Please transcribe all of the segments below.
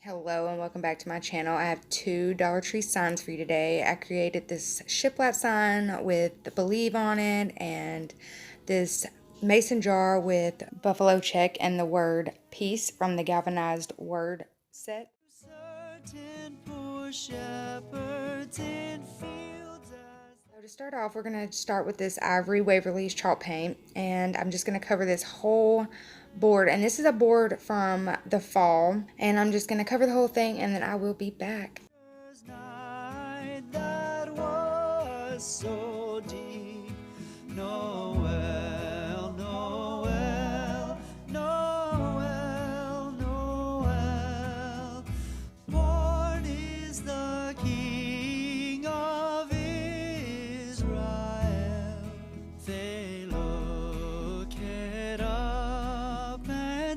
Hello and welcome back to my channel. I have two Dollar Tree signs for you today. I created this Shiplap sign with the Believe on it and this mason jar with buffalo check and the word peace from the galvanized word set. So to start off, we're going to start with this Ivory Waverly's chalk paint, and I'm just going to cover this whole board. And this is a board from the fall, and I'm just going to cover the whole thing, and then I will be back.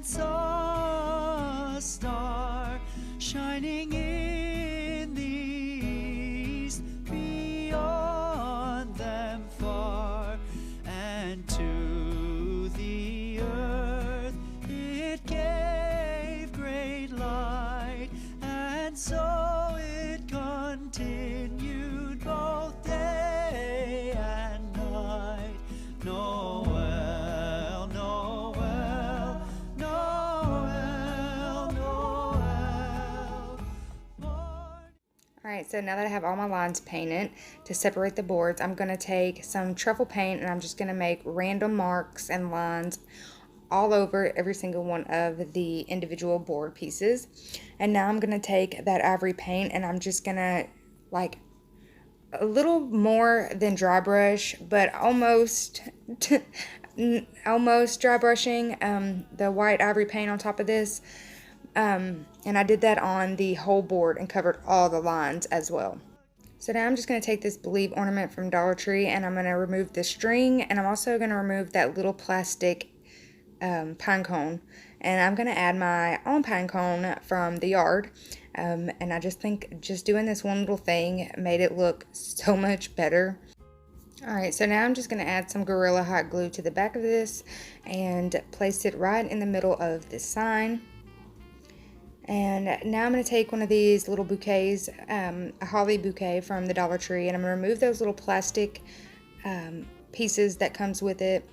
Saw a star shining in the east, beyond them far, and to the earth it gave great light, and so it continued both day and night. Noel, Noel, Noel, Noel. Alright, so now that I have all my lines painted, to separate the boards, I'm going to take some truffle paint and I'm just going to make random marks and lines all over every single one of the individual board pieces. And now I'm going to take that ivory paint and I'm just going to, like, a little more than dry brush, but almost almost dry brushing the white ivory paint on top of this. And I did that on the whole board and covered all the lines as well. So now I'm just going to take this Believe ornament from Dollar Tree and I'm going to remove the string, and I'm also going to remove that little plastic pine cone, and I'm going to add my own pine cone from the yard. And I just think just doing this one little thing made it look so much better. Alright, so now I'm just going to add some Gorilla Hot Glue to the back of this and place it right in the middle of this sign. And now I'm going to take one of these little bouquets, a holly bouquet from the Dollar Tree, and I'm going to remove those little plastic pieces that comes with it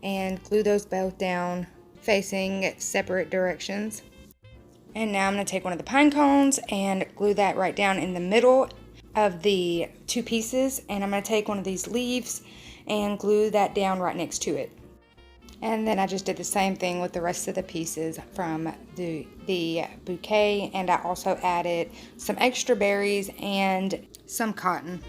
and glue those both down facing separate directions. And now I'm going to take one of the pine cones and glue that right down in the middle of the two pieces, and I'm going to take one of these leaves and glue that down right next to it. And then I just did the same thing with the rest of the pieces from the bouquet, and I also added some extra berries and some cotton.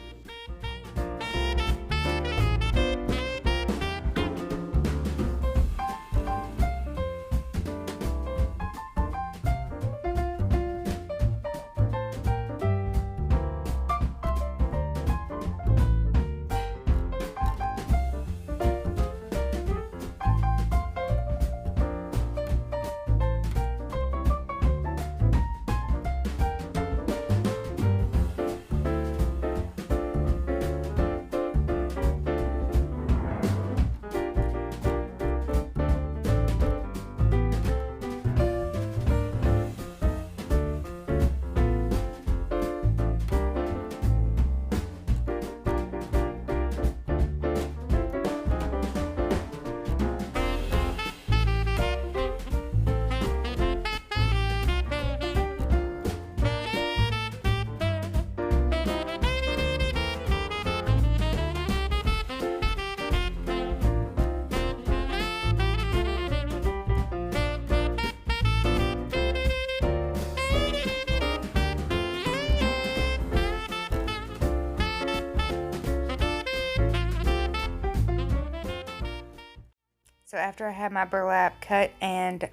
So after I had my burlap cut and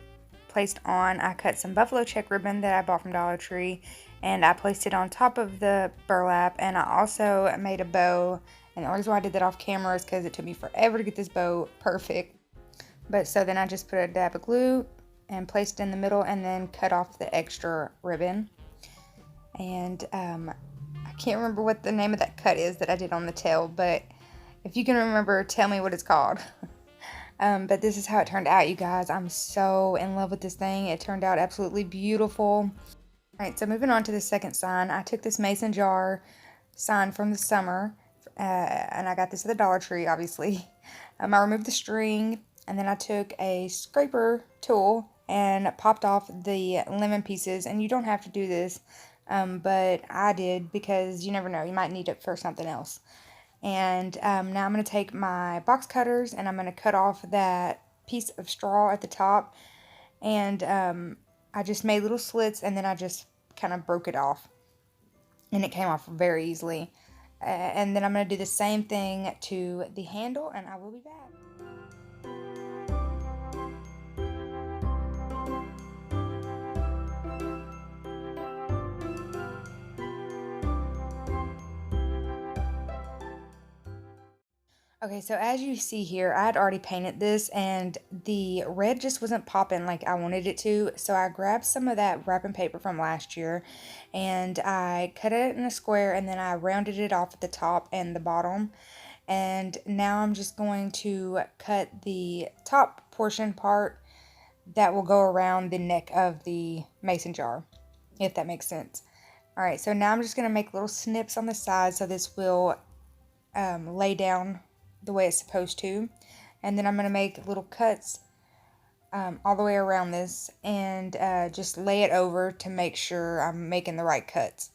placed on, I cut some buffalo check ribbon that I bought from Dollar Tree, and I placed it on top of the burlap, and I also made a bow. And the reason why I did that off camera is because it took me forever to get this bow perfect. But so then I just put a dab of glue and placed it in the middle and then cut off the extra ribbon. And I can't remember what the name of that cut is that I did on the tail, but if you can remember, tell me what it's called. But this is how it turned out, you guys. I'm so in love with this thing. It turned out absolutely beautiful. Alright, so moving on to the second sign, I took this mason jar sign from the summer, and I got this at the Dollar Tree, obviously. I removed the string, and then I took a scraper tool and popped off the lemon pieces, and you don't have to do this, but I did because you never know, you might need it for something else. And now I'm going to take my box cutters and I'm going to cut off that piece of straw at the top, and I just made little slits and then I just kind of broke it off, and it came off very easily. And then I'm going to do the same thing to the handle, and I will be back. Okay, so as you see here, I had already painted this and the red just wasn't popping like I wanted it to. So I grabbed some of that wrapping paper from last year and I cut it in a square, and then I rounded it off at the top and the bottom. And now I'm just going to cut the top portion part that will go around the neck of the mason jar, if that makes sense. Alright, so now I'm just going to make little snips on the side so this will lay down the way it's supposed to. And then I'm going to make little cuts all the way around this, and just lay it over to make sure I'm making the right cuts.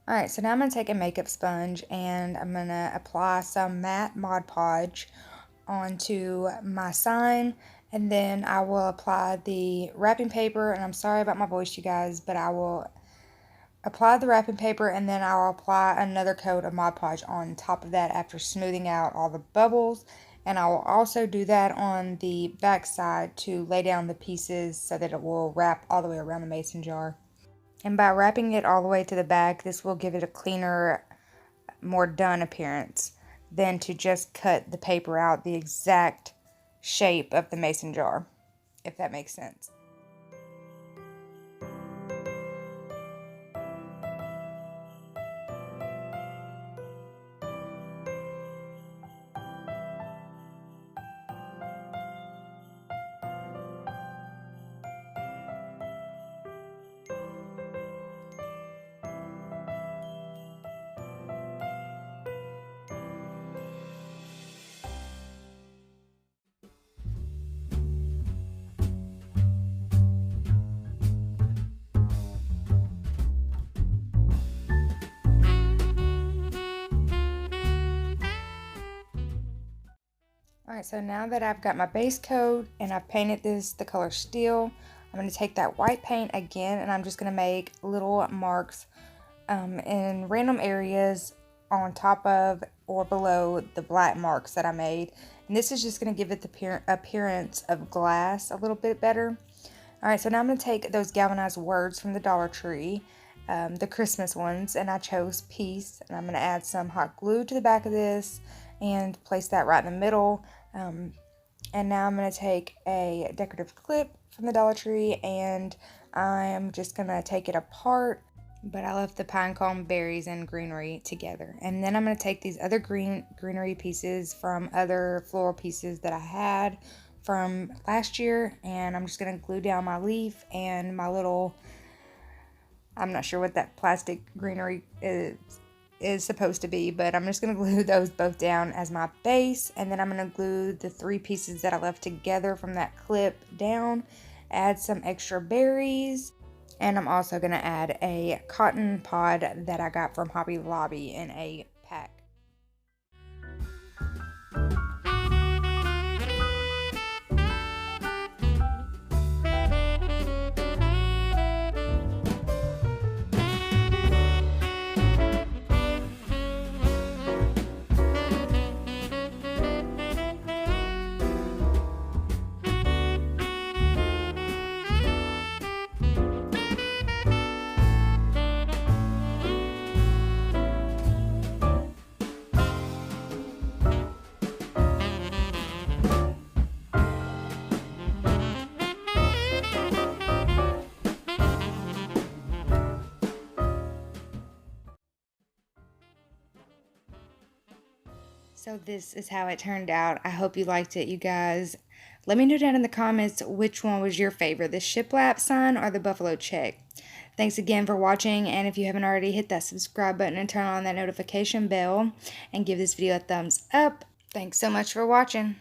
Alright, so now I'm going to take a makeup sponge and I'm going to apply some matte Mod Podge onto my sign, and then I will apply the wrapping paper. And I'm sorry about my voice, you guys, but I will apply the wrapping paper and then I'll apply another coat of Mod Podge on top of that after smoothing out all the bubbles. And I will also do that on the back side to lay down the pieces so that it will wrap all the way around the mason jar. And by wrapping it all the way to the back, this will give it a cleaner, more done appearance than to just cut the paper out the exact shape of the mason jar, if that makes sense. Alright, so now that I've got my base coat and I've painted this the color steel, I'm going to take that white paint again and I'm just going to make little marks in random areas on top of or below the black marks that I made. And this is just going to give it the appearance of glass a little bit better. Alright, so now I'm going to take those galvanized words from the Dollar Tree, the Christmas ones, and I chose peace. And I'm going to add some hot glue to the back of this and place that right in the middle. And now I'm going to take a decorative clip from the Dollar Tree and I'm just going to take it apart. But I left the pinecone berries and greenery together. And then I'm going to take these other greenery pieces from other floral pieces that I had from last year, and I'm just going to glue down my leaf and my little, I'm not sure what that plastic greenery is supposed to be, but I'm just going to glue those both down as my base. And then I'm going to glue the three pieces that I left together from that clip down, add some extra berries, and I'm also going to add a cotton pod that I got from Hobby Lobby in a pack. So this is how it turned out. I hope you liked it, you guys. Let me know down in the comments which one was your favorite, the shiplap sign or the buffalo check. Thanks again for watching, and if you haven't already, hit that subscribe button and turn on that notification bell and give this video a thumbs up. Thanks so much for watching.